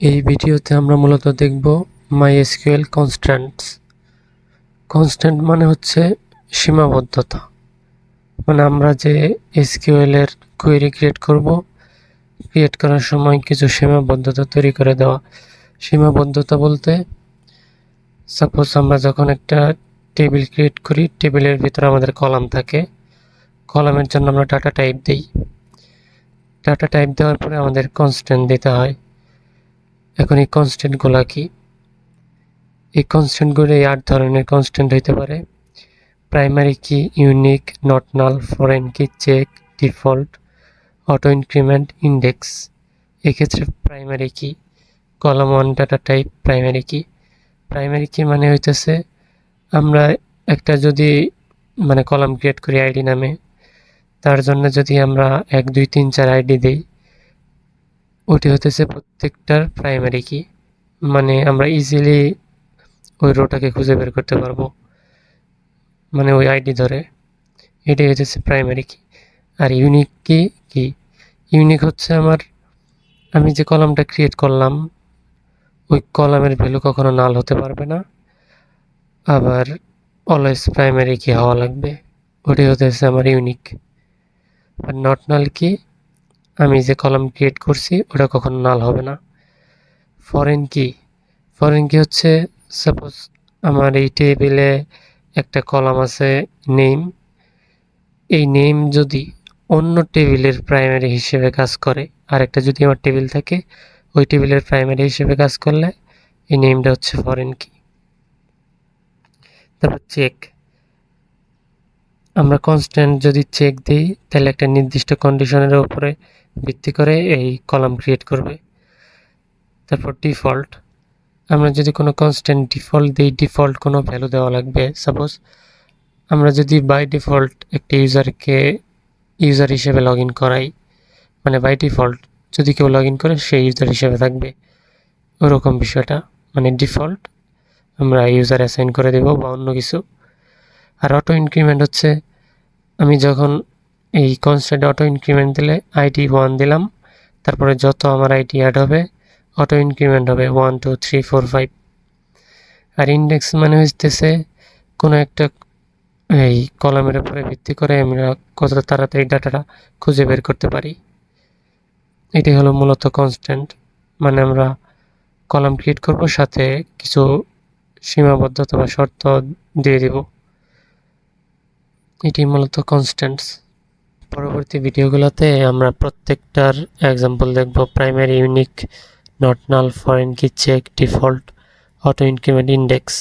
এই ভিডিওতে আমরা মূলত দেখব MySQL কনস্ট্যান্টস। কনস্ট্যান্ট মানে হচ্ছে সীমাবদ্ধতা, মানে আমরা যে এসকিউএল এর কোয়েরি ক্রিয়েট করার সময় কিছু সীমাবদ্ধতা তৈরি করে দেওয়া। সীমাবদ্ধতা বলতে সাপোজ আমরা যখন একটা টেবিল ক্রিয়েট করি, টেবিলের ভিতরে আমাদের কলাম থাকে, কলামের জন্য আমরা ডাটা টাইপ দিই। ডাটা টাইপ দেওয়ার পরে আমাদের কনস্ট্যান্ট দিতে হয়। এখন এই কনস্ট্যান্টগুলো কি? এই কনস্ট্যান্টগুলো এই 8 ধরনের কনস্ট্যান্ট হইতে পারে: primary key, unique, not null, foreign key, check, default, auto increment, index. এক্ষেত্রে primary key, column 1 data type primary key. Primary key মানে হইতেছে আমরা একটা যদি কলাম ক্রিয়েট করি আইডি নামে, তার জন্য যদি আমরা 1 2 3 4 আইডি দিই, ওটি হতেছে প্রত্যেকটার প্রাইমারি কি। মানে আমরা ইজিলি ওই রোটাকে খুঁজে বের করতে পারবো, মানে ওই আইডি ধরে। এটাই হচ্ছে প্রাইমারি কি। আর ইউনিক কি কি? ইউনিক হচ্ছে আমি যে কলামটা ক্রিয়েট করলাম, ওই কলামের ভ্যালু কখনো নাল হতে পারবে না, আবার অলওয়েজ প্রাইমারি কি হওয়া লাগবে। ওটাই হতেছে আমার ইউনিক। আর নট নাল কি? আমি যে কলাম ক্রিয়েট করছি ওটা কখনো নাল হবে না। ফরেন কি? ফরেন কি হচ্ছে সাপোজ আমার এই টেবিলে একটা কলাম আছে নেম, এই নেম যদি অন্য টেবিলের প্রাইমারি হিসেবে কাজ করে, আর একটা যদি আমার টেবিল থাকে, ওই টেবিলের প্রাইমারি হিসেবে কাজ করলে এই নেমটা হচ্ছে ফরেন কি। তারপর চেক, আমরা কনস্ট্যান্ট যদি চেক দিই তাহলে একটা নির্দিষ্ট কন্ডিশনের উপরে ভিত্তি করে এই কলাম ক্রিয়েট করবে। তারপর ডিফল্ট, আমরা যদি কোনো কনস্ট্যান্ট ডিফল্ট দিই, ডিফল্ট কোনো ভ্যালু দেওয়া লাগবে। সাপোজ আমরা যদি বাই ডিফল্ট একটা ইউজার হিসেবে লগ ইন করাই, মানে বাই ডিফল্ট যদি কেউ লগ ইন করে সেই ইউজার হিসেবে থাকবে, ওরকম বিষয়টা। মানে ডিফল্ট আমরা ইউজার অ্যাসাইন করে দেব বা অন্য কিছু। আর অটো ইনক্রিমেন্ট হচ্ছে আমি যখন এই কনস্ট্যান্ট অটো ইনক্রিমেন্ট দিলে আইডি 1 দিলাম, তারপরে যত আমার আইডি অ্যাড হবে অটো ইনক্রিমেন্ট হবে 1 2 3 4 5। আর ইন্ডেক্স মানে হইতেছে কোনো একটা এই কলামের উপরে ভিত্তি করে আমরা কত তাড়াতাড়ি ডাটাটা খুঁজে বের করতে পারি। এটি হলো মূলত কনস্ট্যান্ট, মানে আমরা কলাম ক্রিয়েট করব, সাথে কিছু সীমাবদ্ধতা বা শর্ত দিয়ে দিব। এটি মূলত কনস্ট্যান্টস। পরবর্তী ভিডিওগুলোতে আমরা প্রত্যেকটার এক্সাম্পল দেখব: primary, unique, not null, foreign key, check, default, auto increment, index.